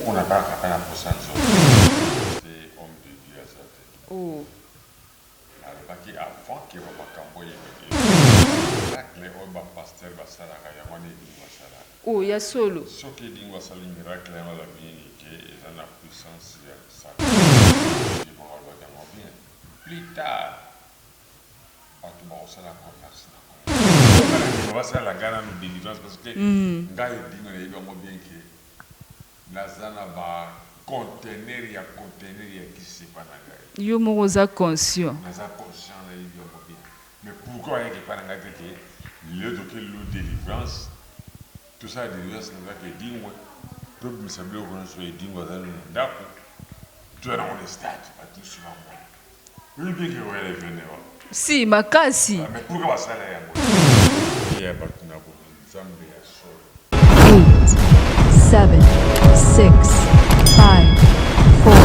On n'a pas à pour ça. C'est homme de Dieu à sa tête. Oh. Alors, parce qu'avant qu'il va pas camboyer, les hommes pasteur va ça la kayamani dingwa sala. Oh, ya solo. Ce qui est dingwa sala miracle à la vie qui est dans la puissance de ça. Je vais regarder bien. Plus tard, tu vas aussi la confiance. On va faire la garde de délivrance parce que gars il dit mais il va bien que Nazana va contenir il y a qui se passe dans Yo moza conscient. Nazana conscient il va bien. Mais pourquoi il y a qui parle dans que le docteur le délivrance tout ça délivrance n'est pas que dit moi peut me sembler qu'on soit dit moi dans d'accord tu es dans le stade pas tout sur moi. Oui bien que ouais les venir. Si makasi. Mais pourquoi ça là ya moi? Il y a pas de nabo. Zambe ya solo. 8, 7, 6, 5, 4,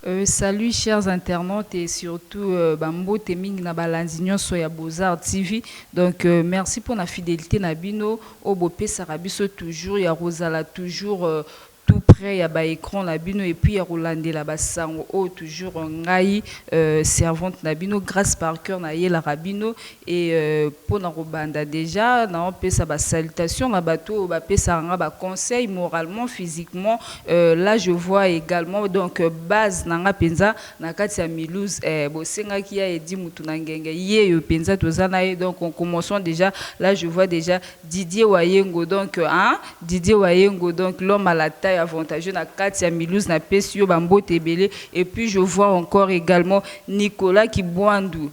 3, 2. Salut chers internautes et surtout Bambo Teming na balandignon soya Beaux-Arts TV. Donc merci pour la fidélité Nabino au Bopé Sarabiso toujours ya Rosala toujours tout près ya ba écran Nabino et puis ya Rolande la basango oh toujours ngai servante Nabino grâce par cœur na la Rabino et pour na robanda déjà na on peut ça ba salutation na bateau ba pesa nga ba conseil moralement physiquement là je vois également donc base nanga penza na kati ya Milouz bosenga ki ya edi mutu na ngenge ye yo penza tozana ye donc on commençons déjà là je vois déjà Didier Wayengo donc Didier Wayengo donc l'homme à la taille avantageux na kati ya Milouz na pesio bambo tebele et puis je vois encore également Nicolas Kibwandu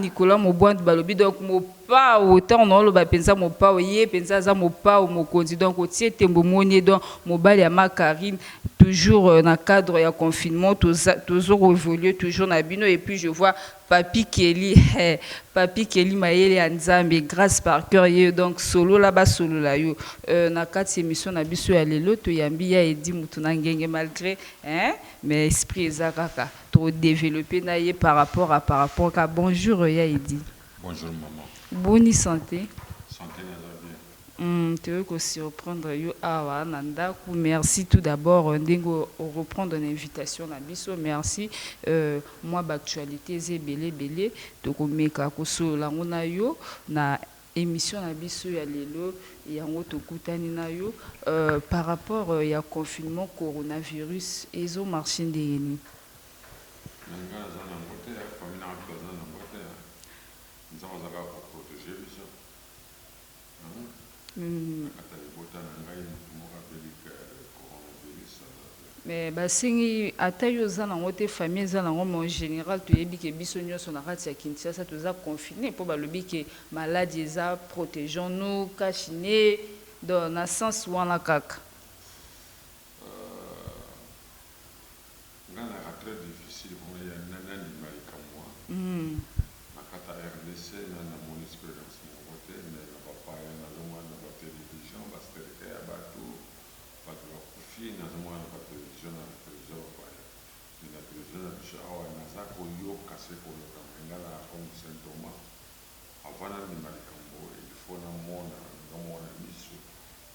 Nicolas Mobwandu balobi donc mo pas autant non le pensa mo pas ye pensa za mo pas mo kondi donc otie tembo monier donc mobile ya Makarine toujours dans cadre ya confinement toujours évoluer toujours na bino et puis je vois Papi Kelly Maëlle Anzambe grâce par cœur ye donc solo là bas solo là yo na kati émission na biso ya lelo to yambi ya edi mutu na ngenge malgré mais esprit ezakaka to développer na ye par rapport à bonjour ya edi. Bonjour maman. Bonne santé. Santé bien. Tu veux qu'on surprendre yo nandaku. Merci tout d'abord ndingo reprendre l'invitation na biso. Merci moi d'actualité zebele belé to komeka ko so lango na yo na émission na biso ya lelo yango to kutani na yo par rapport ya confinement coronavirus ezo marché ndeni. Mais basingi atayo za nango te famille za nango en général to yebi ke biso nyonso na kati ya Kinshasa toza confiné po balobi ke maladie za protégeons nous kachine dans na sens wana kaka ngana très difficile pour moi nana ni malika moi makata RDC na mon expérience mon côté mais na papa na zoma na télévision parce que ya batu batu wa kufi na zoma na télévision na télévision na télévision na bishawa na zako yo kase ko yo kamengala comme symptôme avant ni malika moi il faut na mona misu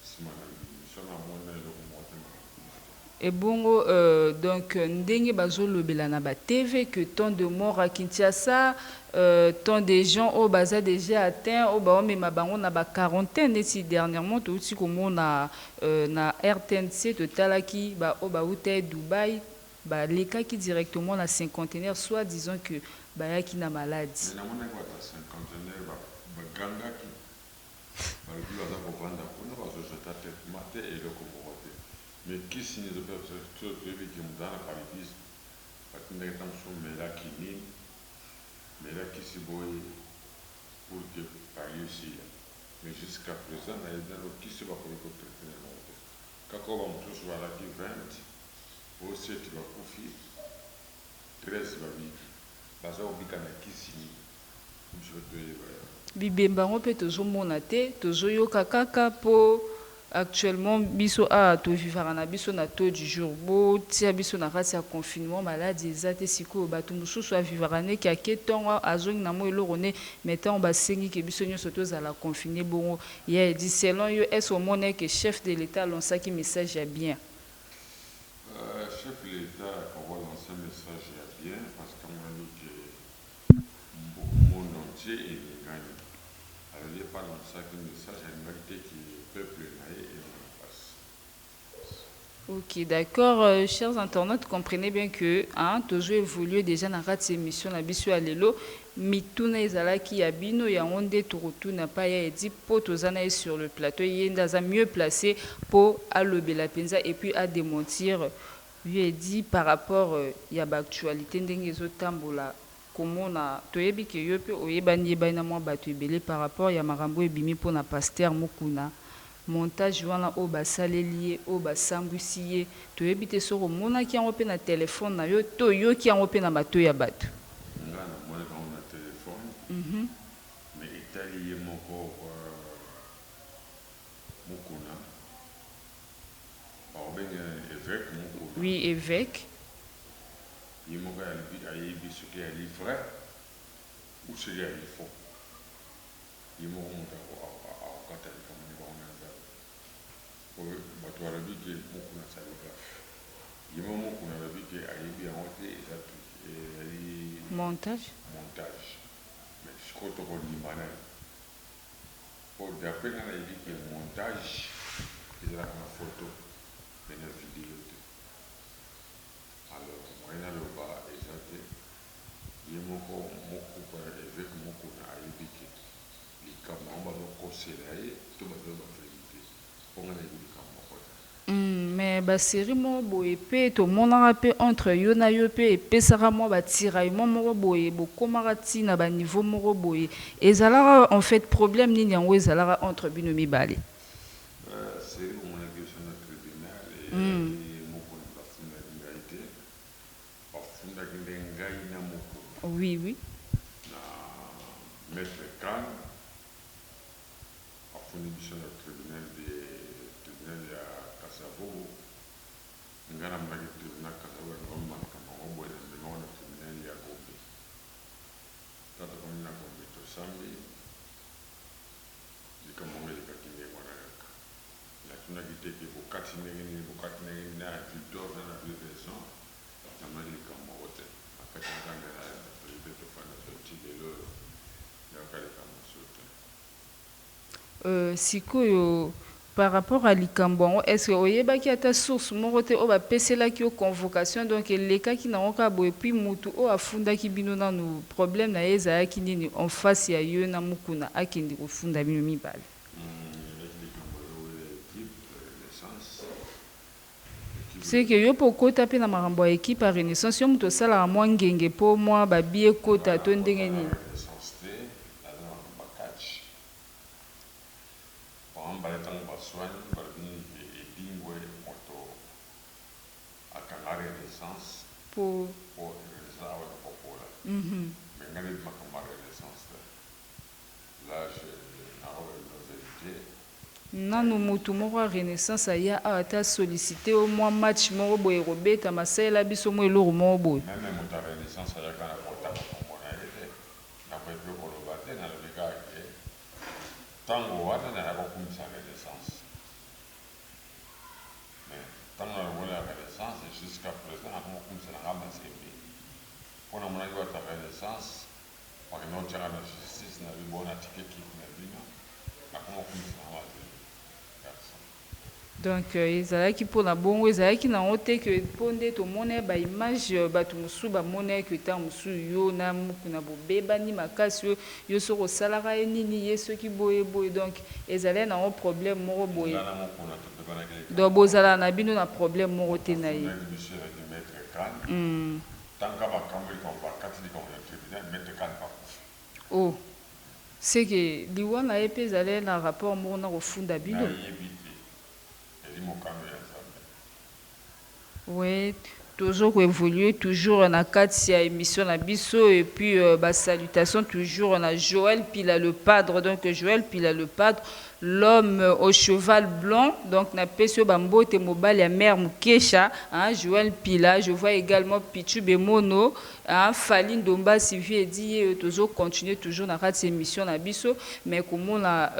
simana misu na mona le et bongo donc ndenge bazolobela na ba TV que tant de morts à Kinshasa tant de gens au baza déjà atteint au ba mema bango na ba quarantaine et dernièrement tout aussi comme na RTNC totalaki ba o ba uta Dubaï ba lekaki directement na cinquantenaire soit disons que ba yaki na maladie na mona kwa cinquantenaire ba ganga ki ba lu baza ko vanda kuna ba zo jeta tête maté et le ko mais qui signe de personnes qui me donnent la paralysise parce que nous sommes là qui n'y mais là qui s'y boit pour que par ici mais jusqu'à présent il y a des gens qui se va pour le traiter quand on va tous voir là qui 20 au 7 va confier 13 va vivre parce qu'on dit qu'on a qui signe je vais te dire bibemba ngo pe tozomona te tozoyoka kaka po actuellement biso a to vivara na biso na taux du jour bo tia biso na kati ya confinement maladi eza te sikoyo bato mosusu avivara neki ake ntongo azongi na mo eloko ne mais ntango basengi ke biso nyonso tozala confine bongo ya edi selon yo est ce omona ke chef de l'état alonsaki message ya bien? Chef de l'État va lancer un message bien parce qu'on a dit que le monde entier est gagne. Alors il n'est pas lancé un message à l'humanité qui est peuple naïf et on passe. Ok, d'accord. Chers internautes, comprenez bien que toujours évolué déjà dans cette émission la biso à lelo mituna ezalaki ya bino ya onde turutuna pa ya edi po tozana sur le plateau yenda mieux placé pour alobela penza et puis à démentir lui dit par rapport ya ba actualité ndenge ezotambola komona toyebi ke yo pe oyebani yebana mwa bato ebele par rapport ya makambo ebimi mpona Pasteur Mukuna montage wana o basaleli ye o basambwisi ye toyebi te soko omonaki yango mpe na telefone na yo to oyoki yango mpe na bato ya bato? Nga namonaka yango na telefone mais etali ye moko Mukuna baobenga évêque Mukuna. Oui, évêque. Ye moko ayebi soki yali vrai ou soki yali faux. Ye moko moto akokata likambo ne bango na nzambe oyo bato balobi ke Mukuna asali gafe. Ye moko Mukuna alobi ke ayebi yango te eza ezali montage mais sikoyo tokondima na ye po d'après nga nayebi ke montage ezalaka na photo mais na video te. Alors moye naloba eza te ye moko mokupa évêque Mukuna ayebi ke likambo yango bazokosela ye to bazobavérité mpo nga nayebi likambo moko te. Mais basérie moko boye mpe tomonaka mpe entre yo na yo mpe epesaka mwa batiraillement moko boye bokomaka ntina baniveau moko boye ezalaka en fait problème nini yango ezalaka entre bino mibale? Série omonaki biso na tribunal Mukuna bafundaki ngai te bafundaki nde ngai na Mukuna. Oui. Na maître Kane afundi biso na tribunal ya Kasavubu nga namonaki tribunal Kasavubu nakomanaka bango boye na ndemango na tribunal ya Gombe tata komi na Gombe tosambi likambo ngo elekaki ndenge wana kaka natunaki te ke bokati ndenge nini na victor na révélation namonaki likambo moko te nakati nakanga na privé tofanda toti lelo yaka likambo mosusu te. Sikoyo par rapport à likambo est-ce que oyebaki ata source moko te oyo bapeselaki yo convocation donc elekaki nango kaka boye puis mutu oyo afundaki bino nanu problème na ye ezalaki nini en face ya yo na Mukuna akende kofunda bino mibale? C'est que yo po kota pe na makambo ya équipe ya Renaissance yo mutu osalaka mwa ngenge mpo mwa babie kota to ndenge nini? Baletanga baswani balobini edingwe moto akanga Renaissance po renaissance awa na popola mais nga nebi makambo ya Renaissance te là nakoba na vérité nanu mutu moko ya Renaissance aya awa ata sollicité o mwa match moko boye kobeta masalela biso mwa eloko moko boye meme moto ya Renaissance ayaka na kotaka kombo na ye te nakoyebi koloba te nalobi kaka ke ntango wana naya kokumisa Renaissance mais ntango naloboli ya Renaissance jusqu'à présent nakomokumisa nanga masembe mpo namonaki bato ya Renaissance bakende otiaka na justice na bibo na tika ekipe na bino nakomokumisa nanga masembe. donc ezalaki mpona bongo ezalaki nango te ke mpo nde tomona baimage bato mosusu bamona ke ntango mosusu yo na Mukuna bobebani makasi yo soki osalaka ye nini ye soki boye donc ezalaki nango problème moko boye donc bozala na bino na problème moko te na ye. Oh c'est que liwa na ye mpe ezalaki na rapport moko na kofunda bino? Oui, toujours évoluer toujours na kati ya émission na biso et puis salutation toujours na Joël Pila le padre, donc Joël Pila le padre, l'homme au cheval blanc, donc na pesio bambote mobile ya mère Mukesha, hein, Joël Pila. Je vois également Pichu Bemono, hein, Faline Domba Sylvie dit toujours continuer toujours na kati émission na biso, mais comme on a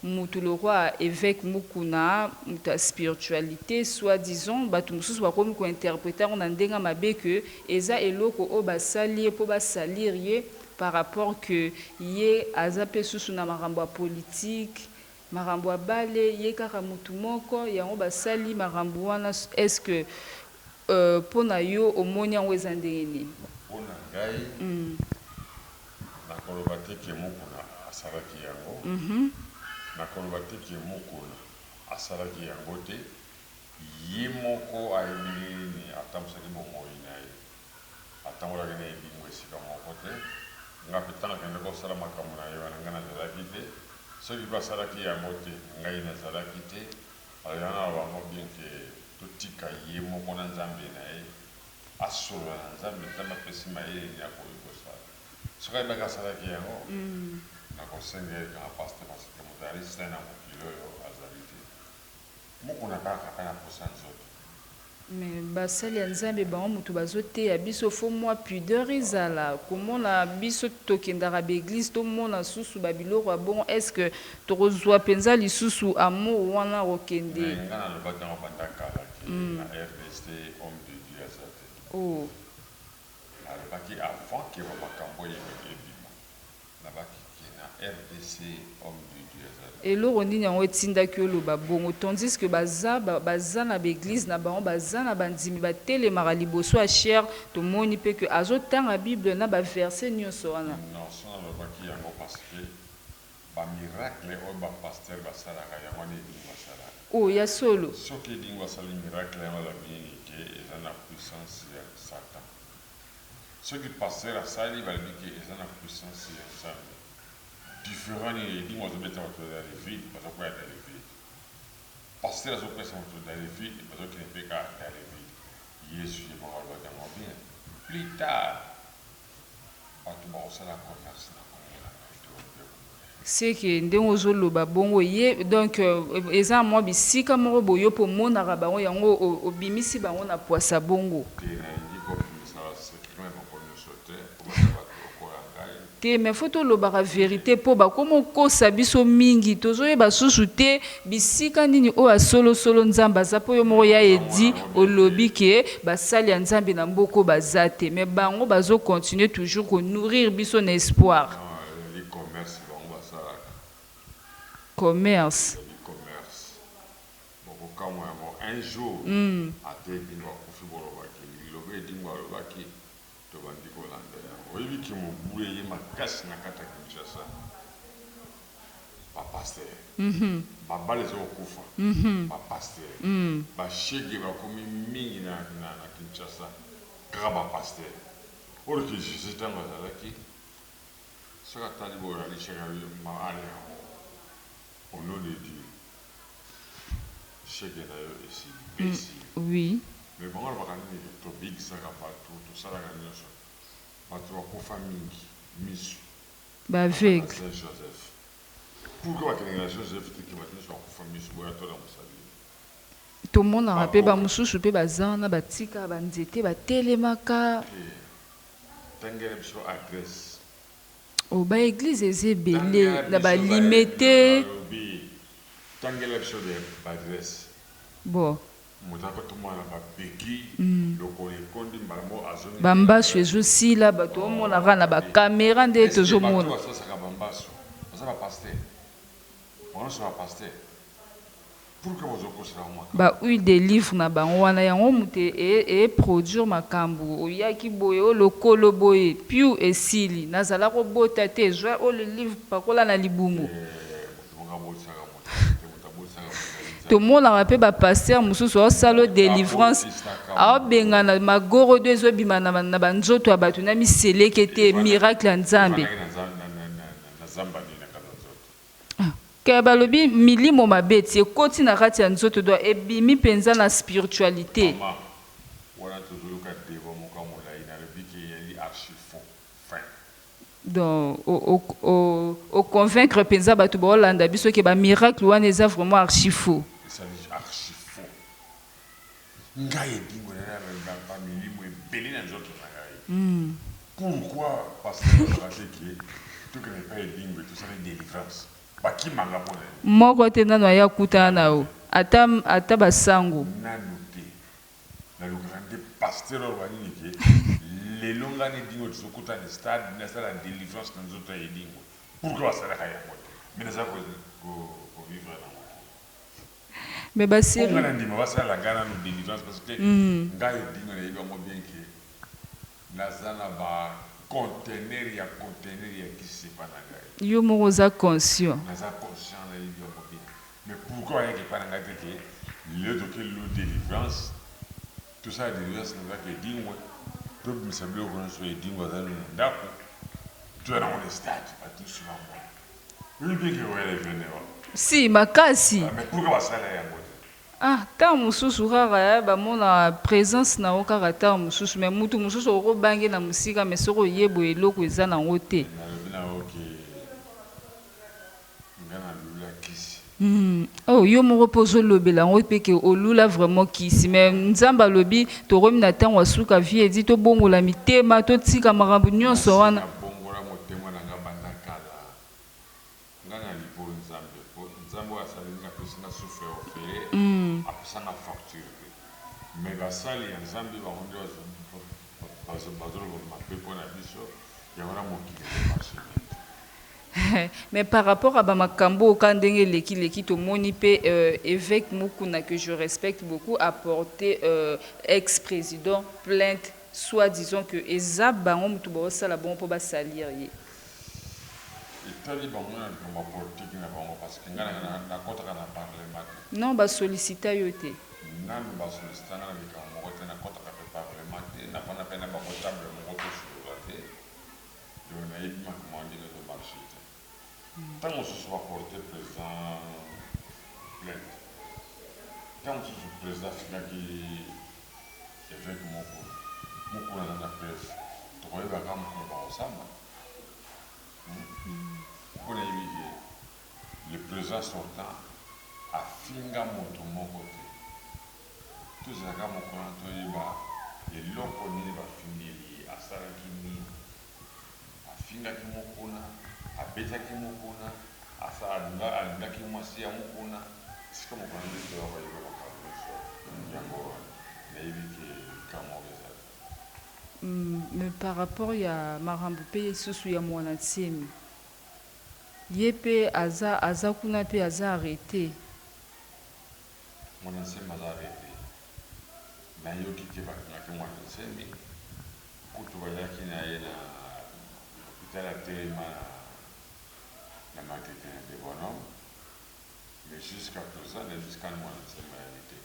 mutu le roi évêque Mukuna muta spiritualité soi-disant batu mususu bakomi ko interpréter on ndenga mabe que eza eloko o basali po basalir ye par rapport que ye azape susu na marambo politique marambo bale ye kaka mutu moko yango basali marambo wana. Est-ce que pona yo omoni yango eza ndenge nini? Pona ngai nakoloba te ke Mukuna asalaki yango, nakoloba te ke Mukuna asalaki yango te, ye moko ayebi nini atambusaki bomoi na ye, atangolaki na elingo esika moko te. Nga mpe ntango akende kosala makambo na ye wana ngai nazalaki te, soki basalaki yango te ngai nazalaki te. Ayana na bango bien ke totika ye moko na nzambe na ye asolola na nzambe, nzambe apesi mayele ya koyi kosala. Soki ayebaki asalaki yango nakosengeli kaka paster parce que moto ali sina na mokili oyo azali te. Mukuna kaka kaka na posa nzoto. Mais basali ya nzambe bango mutu bazoteya biso fo mwa pudeur ezala komona biso tokendaka baeglise tomona susu babiloko ya bongo. Est ce que tokozwa mpenza lisusu amour wana kokende? Nga nalobaki yango banda kala ke na RDC homme de Dieu aza te. Nalobaki avant ke bamakambo ebima nalobaki ke na RDC homme de Dieu aza te. eloko nini yango etindaki oloba bongo tandis que baza na baeglise na bango baza na bandimi batelemaka liboso ya chere tomoni mpe ke azotanga bible na baverse nyonso wana. Non, so nalobaki yango parce que bamiracle oyo bapaster basalaka yango wana elingi basalaka ya solo soki elingi basala miracle yango alobi nini ke eza na puissance ya satan. Soki paster asali balobi ke eza na puissance ya nzambe différent nini elingi bazobeta bato dans les vides bazokwea dans les vides. Paster azopesa bato dans les vides bazokende mpe kaka dans les vides. Yesu ye moko alobaki yango bien plus tard bato bakosala commerce na c'est que ndenge ozoloba bongo ye donc eza mwa bisika moko boyo mpo monaka bango yango obimisi bango na poisa bongo te. Mais faut tolobaka vérité mpo bakoma okosa biso mingi tozoyeba susu te bisika nini oyo asolosolo nzambe aza mpo yo moko ya edi olobi ke basali ya nzambe na mboko baza te, mais bango bazocontinue toujours konourrir biso na espoir. Commerce. Un jour, à tes bino, au Fibolobaki, l'obé d'Ingolobaki, de Bandicolanda. Oui, qui m'ont boulé ma casse na kata Kinshasa. Pas pasteur. Baba les okufa. Pas pasteur. Ba shege ba komi mingi na Kinshasa. Graba pasteur. Or que Jésus tanga zalaki. Saka talibo ali shega ma ale. Au nom de Dieu, chacun d'ailleurs ici. Oui. Mais bon, on va regarder le big ça partout, tout ça la gagne ça. Partout à famille, Miss. Bah avec. Saint-Joseph. Pourquoi que la Joseph qui va tenir sur famille sur boya tola musali. Tout le monde a rappelé ba mususu pe bazana batika banzete batelemaka. Tangere biso adresse. Oh ba église ezebele na ba limité. Tangela biso de adresse. Bon. Mutaka tumana ba beki loko ekondi mbalamo azoni. Bambasu ezosila bato omona na ba caméra nde tozomona. Ça ça bambasu. Ça va pasteur. On se va pasteur. Pourquoi vous okosala moi? Ba huile de livre na bango wana yango mute e produire makambo oyaki boye o lokolo boye piu esili nazala ko bota te joie o le livre pakola na libumu. Tomonaka mpe bapaster mosusu aosala délivrance aobengana magoro do ezobima na banzoto ya bato na miseleke te miracle ya nzambe ke balobi milimo mabe ti ekoti na kati ya nzoto do ebimi mpenza na spiritualité. Ouais, wana tozoluka débat moko ya molai nalobi ke eyali archi faux fin. Donc au convaincre mpenza bato baolanda biso ke bamiracle wana eza vraiment archi faux. ezali archi faux. Ngai edingo na bamilimo ebele na nzoto na ngai. Pourquoi? Parce que olobaki ke tokende pa edingo tosali délivrance bakimanga mpona moko te nano aya kutana na yo ata basango nanu te nalukaka nde pasteur oyo banini ke lelo nga na edingo tozokutana stade nasala délivrance na nzoto ya edingo pourquoi basalaka yango te me naza kovivre nango me baseri nga na ndima basala ngai nano délivrance parce que ngai edingo nayebi yango bien ke naza na bacontener ya kisepa na ngai yo moko oza conscient naza conscient nayebi yango bien mais pourquoi ayaki epai na ngai te ke lelo tokelo délivrance tosala délivrance nazaka edingwe tobimisa biloko nyonso edingwe aza nano ndako toya nango na stade batusi bango oyebi bien ke oyelevene wa si makasi mais pourquoi basala yango te ntango mosusu kaka bamona présence na yo kaka ntango mosusu me mutu mosusu okobange na mosika me soki oyeba eloko eza nango te nalobi na yo ke nga nalula kisi yo moko mpo ozolobela yango mpe ke olula vraiment kisi me nzambe alobi tokomi na ntango asuka vie edi tobongola mitema totika makambo nyonso wana bongola motema na nga banda kala nga na lipo nzambe po nzambe oyo asalinga apesinga souffle ofere apesanga facture te mais basali ya nzambe bango nde bazoloba mabe mpo na biso yango na mokili marché mais par rapport à bamakambo oka ndenge leki tomoni mpe évêque Mukuna que je respecte beaucoup a porté ex-président plainte soit disons que eza bango mutu baosala bongo mpo basalir ye etali bango na likambo politique na bango parce que ngai nakotaka na parlement non basolicita yo te nanu basolicitanga na likambo moko te nakotaka mpe parlement te nafanda mpe na bango table moko tosolola te yo nayebi makambo ndenge ezomarche te ntango mosusu baporte président plainte ntango mosusu président afingaki évêque moko naza na presse tokoyebaka mokolo bakosamba mpona yebi ke le président sortant afinga moto moko te tozalaka mokolo toyeba eloko nini bafingeli asalaki nini afingaki mokuna abetaki mokuna alingaki mwasi ya mokuna esika mokuna nde toya bayeba makambo nyonso yango nayebi ke likambo ezali mais par rapport ya makambo mpe susu ya mwana ntsemi ye mpe aza kuna mpe aza arrêté mwana ntsemi aza arrêté nayoki te bakangaki mwana ntsemi kutu bayaki na ye na hôpital atelema na matete na de bonhomme mais jusqu'à présent jusqu'à mwana ntsemi ayali te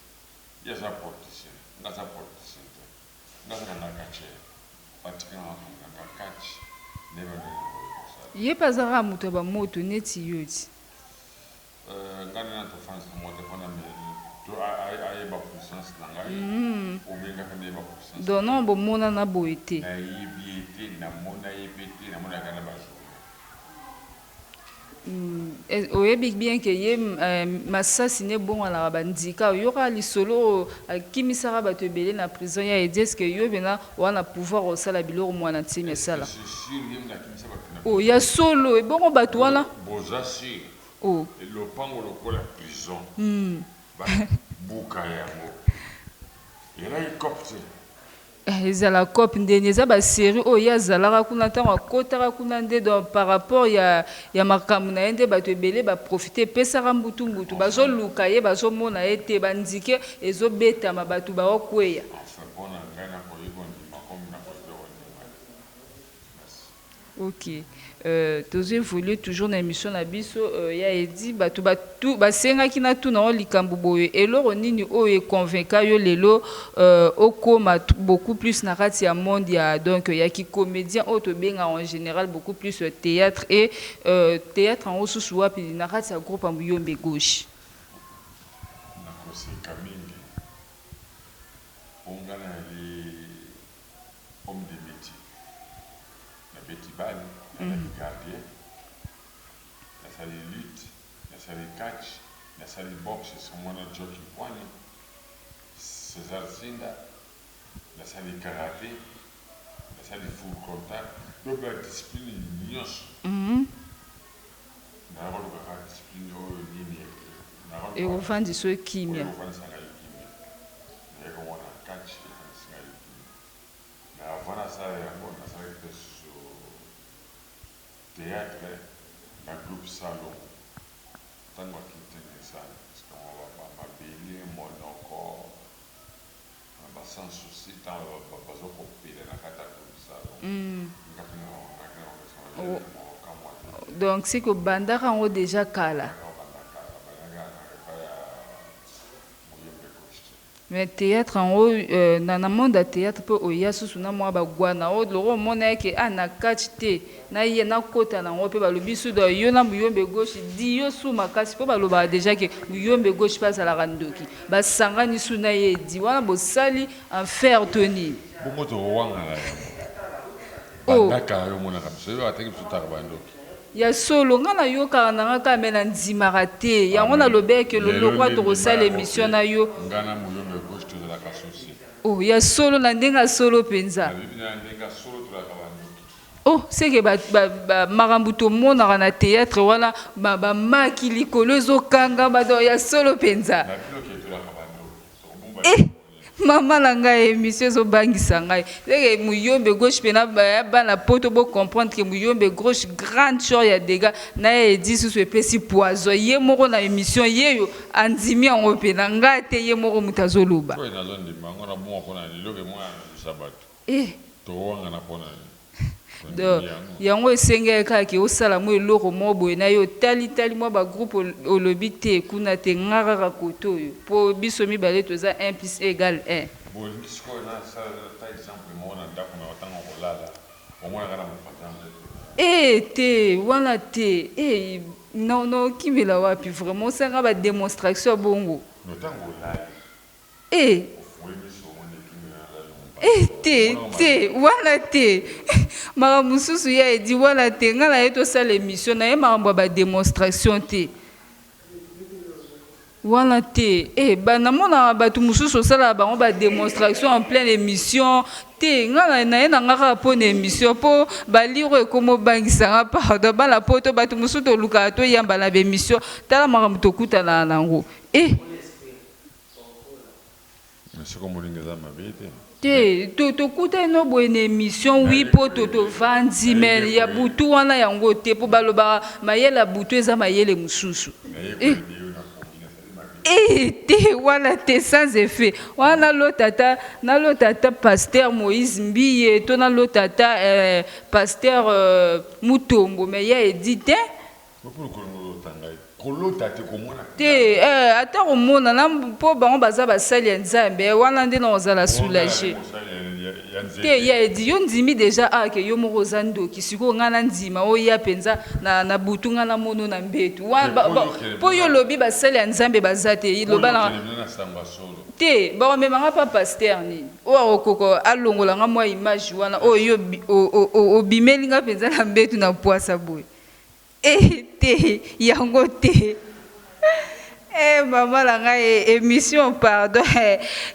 ye aza politicien nga aza politicien te nga aza na ngakache batikanga bakangaka kati nde bandekosala ye mpe azaka moto ya bamoto neti yo ti nga nde na tofanisa moto mpona ayeba puissance na ngai obengaka ndeyeba puissance donc non bomonana boye te nayebi ye te namona ye mpe te namonaka na bajourne oyebi bien ke ye masasi ne ebonganaka bandika oyoka lisolo akimisaka bato ebele na prison ya edi eske yo pena wana pouvoir osala biloko mwana ntsemi asala ya solo ebongo bato wana boza sur lopango lokola prison babuka yango elai copte ezala cope ndeni eza basérie oyo ye azalaka kuna ntango akotaka kuna nde donc par rapport ya makambo na ye nde bato ebele baprofite epesaka mbutu bazoluka ye bazomona ye te bandike ezobetama bato baokweya ok tozo évoluer toujours na émission na biso ya edi bato basengaki na tuna o likambo boye eloko nini oyo econvainca yo lelo okoma beaucoup plus na kati ya monde ya donc ya kicomédien oyo tobenga en général beaucoup plus théâtre et théâtre en osusu wapi na kati ya groupe Ambuyombe Gauche nakoseka mingi ongana les hommes de métier. La Betty Bali, la gardien, la salle lutte, la salle catch, la salle boxe, c'est mon jockey Kwani, César Zinda, la salle karaté, la salle full contact, donc la discipline nyos. Et au fin de ce qui Mais avant ça, théâtre, un groupe salon. Tant que tu ça, parce qu'on va m'habiller, mon encore, sans souci, tant que pas besoin qu'on paye la carte groupe salon. Donc, c'est que Bandara ont déjà Kala. Mais théâtre en haut, dans le monde de théâtre, peut y avoir sous na moi bagwana o le monde que ana kachite na ye na kota na on peut ba le bisu do yo na muyombe gauche di yo sous makasi peut ba lo ba déjà que muyombe gauche passe à la randoki ba sangani sous na ye di wana bo sali en fer toni bongo to wanga la bandaka yo mona kam so yo ateki so tarbandoki ya solo ngana yo kana ngaka mena ndimaka te yango na lobeke lo kwa to sala émission na yo ngana muyombe gauche to la kasosi oh ya solo na ndenga solo penza oh c'est que makambo tomonaka na théâtre wana bamaki likolo ezokanga bado ya solo penza mama na ngai émission ezobangisa ngai seke muyombe gauche mpe na bana poto bocomprendre ke muyombe gauche grande sor ya dégâts na ye edi susu epesi poison ye moko na émission yeyo andimi yango mpe na ngai te ye moko moto azoloba yango esengeli kaka osala mo eloko moko boye na yo talitali mwa bagroupe olobi te kuna te nga kaka kote oyo mpo biso mibale toza 1 plus 1 égale 1 te wana te non kimela wapi vraiment osanga badémonstration ya bongo te wana te makambo mosusu ya edi wana te ngai na ye tosala émission na ye makambo ya badémonstration te wana te namonaka bato mosusu osalaka bango badémonstration en pleine émission te ngai na ye na nga kaka mpo na émission mpo baliro ekoma obangisanga pardon bana po to bato mosusu tolukaka toyamba na baémission tala makambo tokutana nango te tokuta eno boye na émission wi mpo tovandi me ya butu wana yango te mpo balobaka mayele ya butu eza mayele mosusu te wana te sans effet wana nalotata paster Moïse Mbiye to nalotata paster Mutombo me ya edi te te ata komona na mpo bango baza basali ya nzambe wana nde na ozala soulage te ya edi yo ndimi deja ake yo moko oza ndoki sikoyo ngai na ndima oya mpenza na butu ngai na mono na mbetu mpo yo lobi basali ya nzambe baza te loba te bakomemanga pa paster nini oyo akokoko alongolanga mwa image wana oyo obimeli nga mpenza na mbetu na poasa boye te yango te mama na ngai émission pardon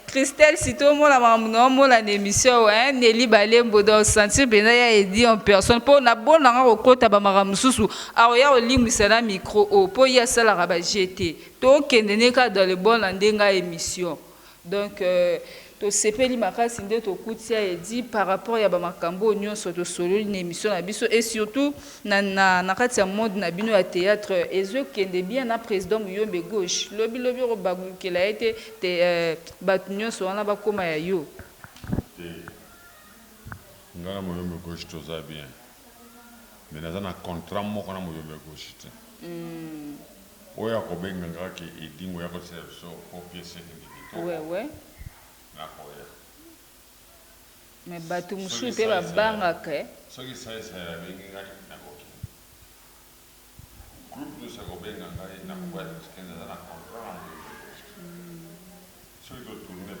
Christelle si tomona makambo na omona na émission Nelly Balembo dans sentir mpenza ya edi en personne mpo na bonanga kokota bamakambo mosusu akoya kolimwisa na micro o mpo ye asalaka bagete tokende ne kaka dans le bon na ndenga émission donc tosepeli makasi nde tokutia edi par rapport ya bamakambo nyonso tosololi na émission na biso et surtout na kati ya monde na bino ya théâtre ezokende bien na président Muyombe gauche lobi obagukela ye te bato nyonso wana bakoma ya yo nga na Muyombe gauche toza bien me naza na contrat moko na Muyombe gauche te oyo akobenga nga ke edingo ya kosala biso po piese ouais mais bato mosusu mpe babangaka soki saesala bengi ngai nakoki groupe nyonso akobenga ngai nakokoya eza na contrat soki totourne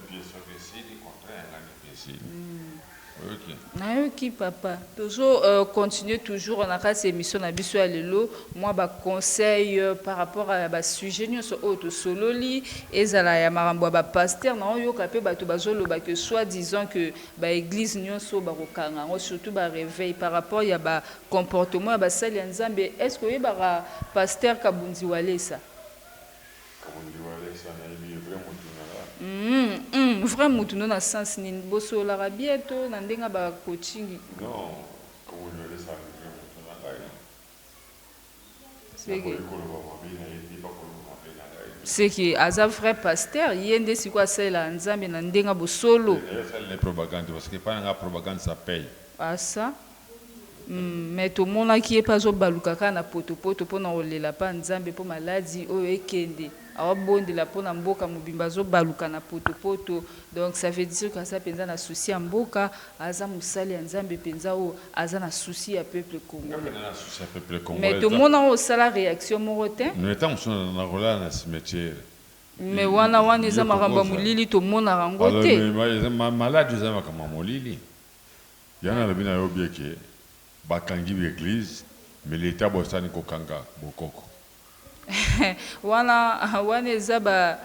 nayoki papa toujours continuer toujours on a cette émission na biso ya lelo moi ba conseil par rapport à ba sujet nyonso oyo sololi ezala ya marambo ba pasteur na oyoka pe bato bazoloba que soit disant que ba église nyonso ba kokanga surtout ba réveil par rapport ya ba comportement ya basali ya Nzambe. Est-ce que yeba pasteur Kabundi Walesa vrai mutu no na sens ni boso la rabieto na ndenga ba coaching non comme on le ça c'est que aza vrai pasteur yende siko sala Nzambe na ndenga bosolo les propagande parce que pas nga propagande ça paye ça mais tout le monde qui est pas zo balukaka na potopoto pona olela pa Nzambe po maladi oyo ekende awabondela pona mboka mobimba zo baluka na potopoto. Donc ça veut dire que ça penza na souci ya mboka aza musali ya Nzambe penza o aza na souci ya peuple congolais mais tout le monde a sala réaction morote nous étant na rola na cimetière mais wana eza maramba mulili to mona rangote malade eza makama molili yana la bina yo bieke bakangi l'église mais l'état bosani kokanga bokoko wana ezaba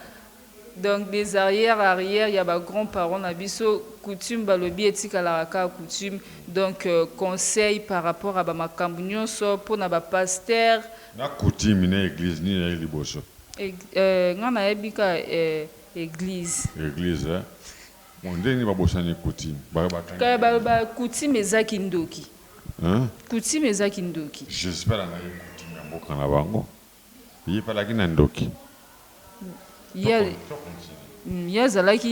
donc des arrière il y a ba grands-parents na biso coutume balobi etikala ka coutume donc conseil par rapport à ba makambu nyonso pona ba pasteur na coutume na église ni na liboso ngana yebika église hein on ndeni ba bosani coutume ba coutume ezaki ndoki hein coutume ezaki ndoki j'espère na coutume ya mboka na bango yipalaki na ndoki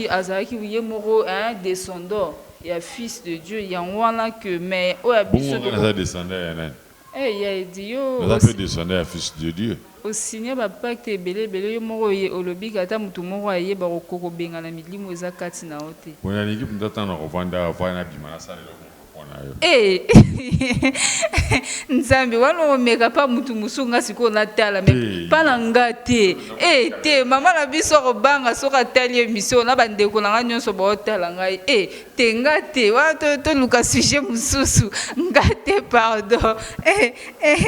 azalaki ye moko un descendant ya fils de Dieu ya wana que mais o abiso de descendant ya nani ya dit yo on descendant ya fils de Dieu au signer ba pacte belé yo moko ye olobi kata mutu moko ayeba kokoko benga na milimo eza kati na ote bona niki mtata na kovanda avana bimana sala Nzambe wana omeka pa mutu musunga siko na tala me pa na ngate te mama na biso kobanga soka tali émission na bandeko na nyonso ba otala ngai te ngate wa to luka sujet mususu ngate pardon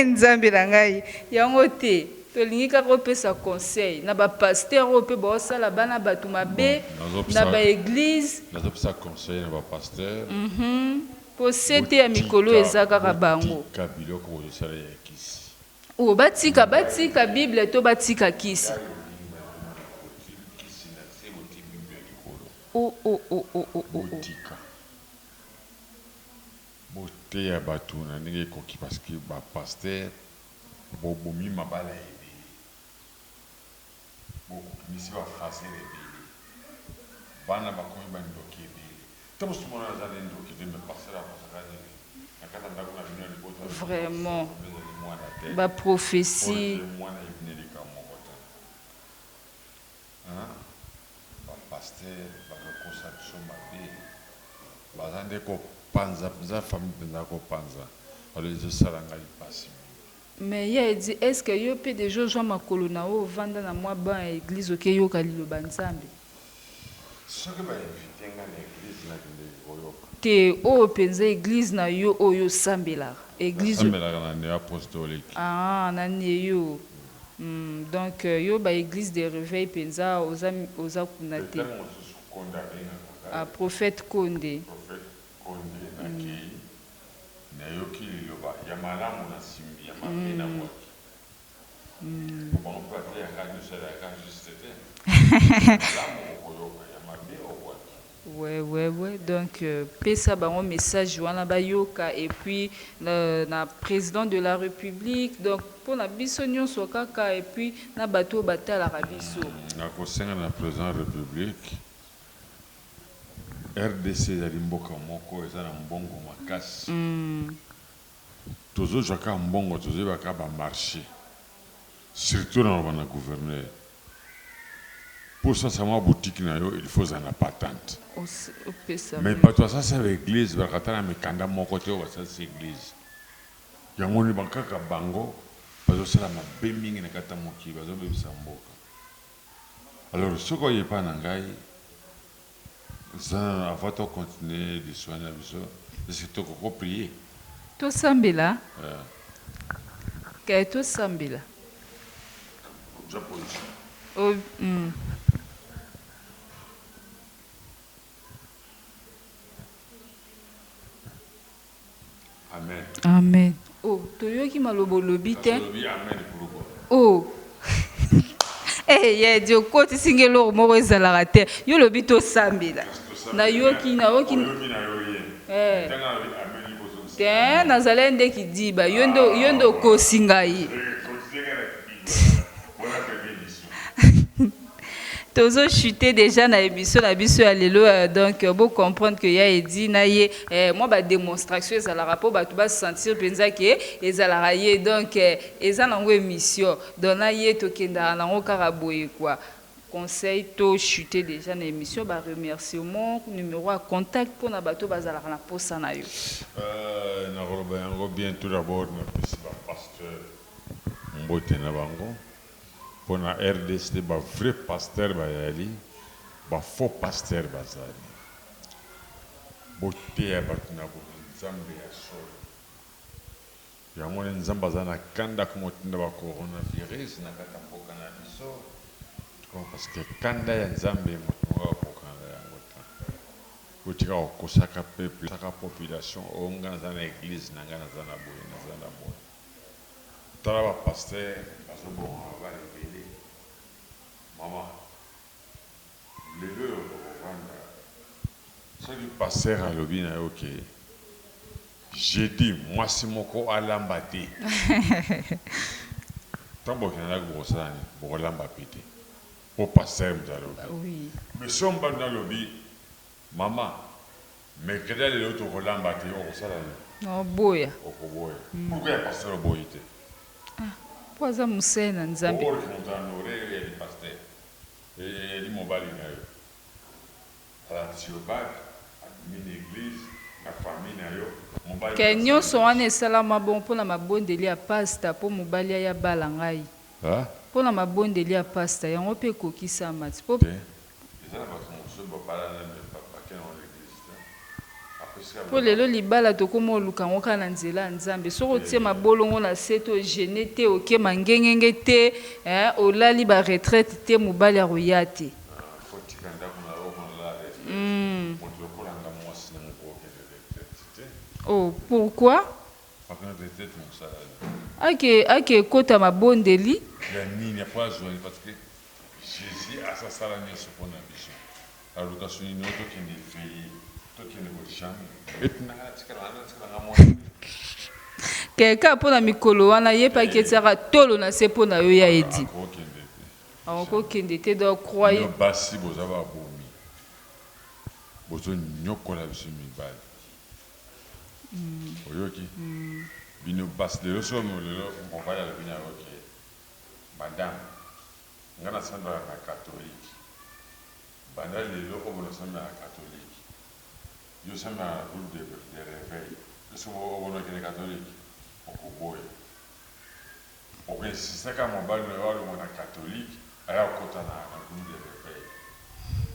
Nzambe na ngai yango te tolingi kaka opesa conseil na ba pasteur oyo pe baosala bana bato mabe na ba église nazopesa conseil na ba pasteur po sete ya mikolo eza kaka bango o batika bible to batika kisi boteya bato na ndenge ekoki parce que bapaster bobomi mabala ebele bokokimisi bafasere ebele bana bakomi bandoki ebele vraiment ba prophétie pasteur bakokosa mabe bazande kopanza mpenza famille mpenza kopanza ezosala ngai pasi mais ye dit est-ce que yo mpe deja ozwa makolo na oyo ovanda na mwa ban ya église okeyoka liloba Nzambe soki bainvite nga na église nakende koyoka te oyo mpenza église na yo oyo osambelaka église na neo apostolique na neyo donc yo ba église de réveil mpenza oza kuna te prophète Konde nayoki liloba ya malamu na simbi ya mabe na mwaki obango te yaka nyonso yaka juste te malamu okoyoka ya mabe okwaki ouais donc pesa bango message wana bayoka et puis na président de la République donc pour na biso nyonso kaka et puis na bato batalaka biso nakosenga na président de la République RDC ezali mboka moko eza na mbongo makasi tozozwaka mbongo tozoyebaka bamarché surtout na bana gouverneur pour ça mwa boutique na yo il faut eza na patente mais bato basasa baeglise bakata na mikanda moko te oyo basalisa église yango ni bakaka bango bazosala mabe mingi na kata mokili bazobebisa mboka alors soki oyepa na ngai Ça, avant de continuer de soigner la vision, c'est que tu peux prier. To sambela. Que to sambela. Oh, Amen. Amen. Oh, toyoki malobo lobi te. Amen pour quoi? Oh. Eh, ya dio koti singelo moko ezalaka te. Yo lobi to sambela. Na yoki na yoki. Eh. Te nazale nde kidiba. Yondo kosinga yi. Tozo chuté déjà na émission na biso ya lelo donc bon comprendre que ya edi na ye moi ba démonstration ezalaka po ba tu ba sentir penza que ezalaka ye donc eza nango émission donc na ye to kenda nango kaka boye quoi conseil to chuté déjà na émission ba remerciement numéro à contact pour na bato bazalaka na posa na yo na roba yango bien tout d'abord na pesi ba pasteur mbote na bango pour la RDC, ba vrai pasteur bayali, ba faux pasteur bazali. Bote ya batuna bo nzambe ya solo. Ya mona nzamba zana kanda kumotinda ba coronavirus na kata poka na biso. Parce que kanda ya nzambe motunga poka na yango ta. Botika okosaka peuple, saka population onga zana église na ngana zana boye na zana boye. Tala ba pasteur bazo bon ba révéler. Maman, les deux c'est du pasteur à l'obina, ok. J'ai dit, moi c'est mon corps à l'ambaté. Tant que vous avez gros ça, vous avez l'ambaté. Pour pasteur, vous avez l'obina. Oui. Mais si on va dans l'obina, maman, mais quel est l'autre pour l'ambaté? On ça là. Non, boya. Pourquoi il y a pasteur au boyité? Pour ça, Moussé na nzambe. Pourquoi il y a des pasteurs? Et il m'a à la Tiobac, à l'église, à la famille. Que nyonso wana esalama bon mpona mabondeli ya pasta mpo mobali aya bala ngai mpona mabondeli ya pasta yango mpe ekokisama ti mpo lelo libala tokóma oluka yango kaka na nzela ya nzambe soki otie mabolongo na se te ogene te okema ngengenge te olali baretraite te mobali akoya te Oh, pourquoi? Ake ekota mabondeli. Parce que Jésus a sa salade sur son ambition. Alors, quand on est Quelqu'un pour la mikolo wana yepa ketara tolo na se pona yo ya edi. Ako kende te do croire. Basi bozaba bomi. Bozo nyokola biso mibali. Oyoki. Bino bas de loso mo lelo on va y aller bien OK. Madame, ngana samba la catholique. Banda lelo ko bono samba la catholique. Yo samba la groupe de réveil. Eso mo bono que catholique. On boye. On insiste ka mo bal le mo na catholique, aya kota na groupe de réveil.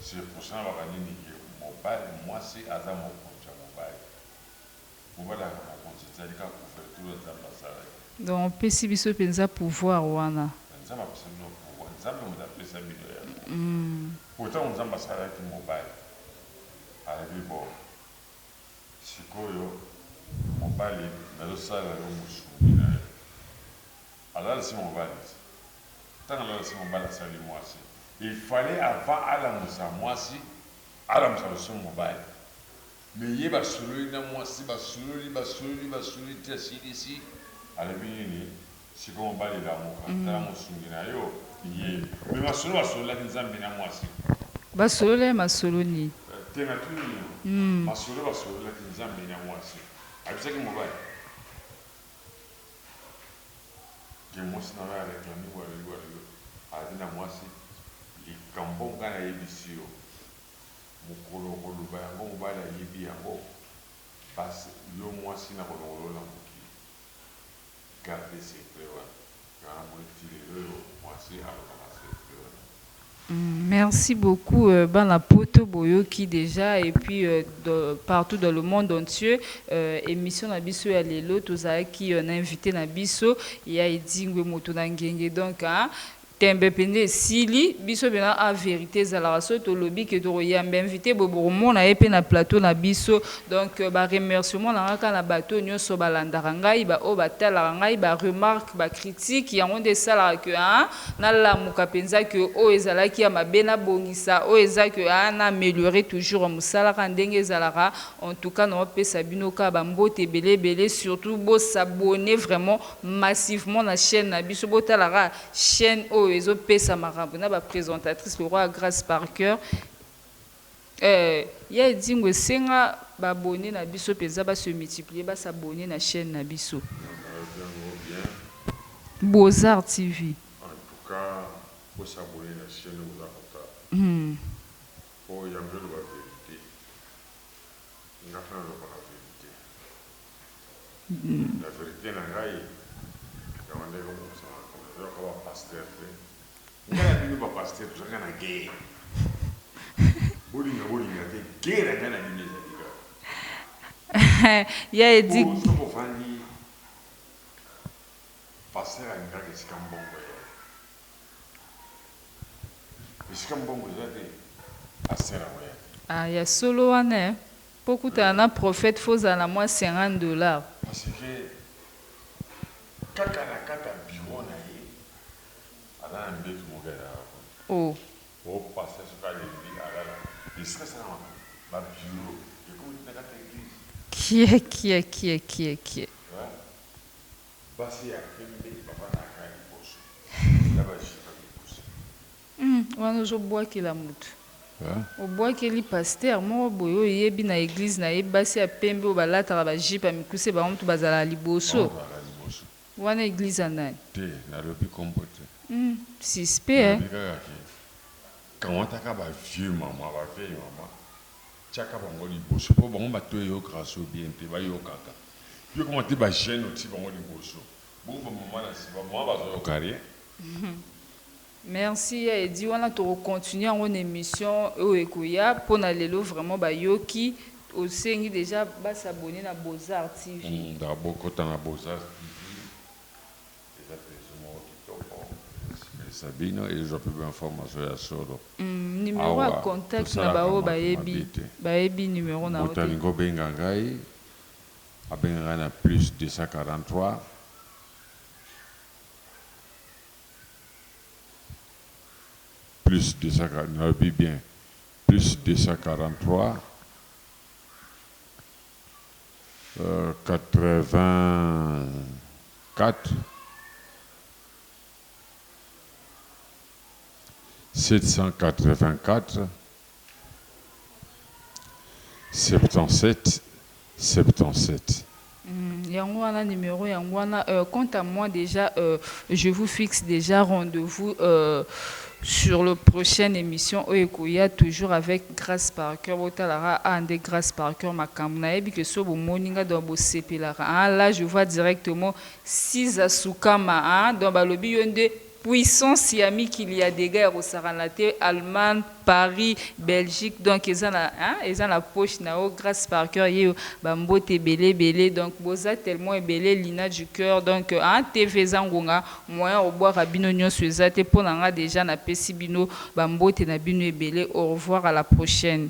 C'est pour ça va nini que mo bal moi c'est azam mo konja mo bal. Donc, pesi biso penza pouvoir wana. Pourtant, on a salé qui mobile. Avec le bord. Sikoyo, mobile, mais le salaire est au moussou. Alors, c'est mobile. Tant que c'est mobile, c'est le moisi. Il fallait avant à la moussa moisi, à la moussa mobile. Mais il y a des gens qui sont ici. À la vie, si on va aller là, on va aller mais ma solo va solo là qui nous amène à moi aussi. Ba solo le ma solo ni. T'es ma tout ma solo va solo là qui nous amène à moi aussi. À ça que mon bail. Que moi c'est dans la réclame ou à dire à moi aussi. Les cambons gana yebisio. Mukolo kolo ba yango mobali ayebi yango parce yo mwasi na kolongolola moki garde secret wana yana molekti lelo mwasi aloka na secret wana Merci beaucoup, Bana Poto Boyoki déjà, et puis partout dans le monde entier. Émission Nabiso ya Lelo, Tozaki, on a invité Nabiso, il y a Edingwe Motonangenge, donc, hein. Tembe pende sili biso bena a vérité zala so to lobby que to yamba invité bobo mona epe na plateau na biso donc ba remerciement na ka na bateau nyonso balandaka ngai ba o batala ngai ba remarque ba critique yango de sala que hein na la muka penza que o ezalaki ya mabena bongisa o eza que na améliorer toujours musala ka ndenge ezalaka en tout cas no pe sabino ka ba mbote belé surtout bo s'abonner vraiment massivement na chaîne na biso botala chaîne o ezo pesa makambo na ba présentatrice le roi Grace Parker ya dingwe senga ba abonné na biso peza ba se multiplier ba s'abonner na chaîne na biso Beaux-Arts TV en tout cas pour s'abonner na chaîne Beaux-Arts pour yambe la vérité na fa la vérité na ngai ya wande ko sa ko pasteur ngana ni ba pasteur to ngana gay bolinga te gay na ngana ni za ya edi ko fani pasteur ngana ke sikambongo ya sikambongo za te asera wa ya solo wane pokuta na prophète foza na moi $50 parce que kaka bureau na ye ala mbetu mogala oh passer sur la vie ala il serait ça ba bureau écoute na kata église qui est basi ya kembe papa na kai boso la ba jipa boso wana zo boaki la mutu o boaki li pasteur mo boyo yebi na église na yebasi ya pembe o balata ba jipa mikuse ba mtu bazala liboso wana église andani te na lobi comporte suspect quand on t'a ba vieux maman ba vieille maman chaka bango liboso po bango bato yo grâce au bien te ba yo kaka yo comment te ba jeune aussi bango liboso bon maman na si ba maman ba zo carrière. Merci Edi wana to continuer en émission o ekoya pona lelo vraiment ba yoki osengi déjà ba s'abonner na Beaux-Arts TV d'abord quand on a Beaux-Arts Sabino et je peux information ya solo numéro à contact na bao baebi numéro na hotel ngo benga ngai abenga na plus 243 plus 243 bien plus 243 84 784 77 77. Yango wana numéro yango wana quant à moi déjà je vous fixe déjà rendez-vous sur le prochaine émission Oekoya toujours avec Grace Parker botalara ande Grace Parker makamna ebi que so bo moninga do bo sepelara là je vois directement 6 asukama dans balobi yonde puissance yami qu'il y a des guerres au Saranate, Allemagne, Paris, Belgique, donc ils ont la poche nao Grace Parker yo bambote belé donc boza tellement belé lina du cœur donc en TV zangonga moyen au boire à bino nyonso ezate pour nanga déjà na pesi bino bambote na bino belé au revoir à la prochaine.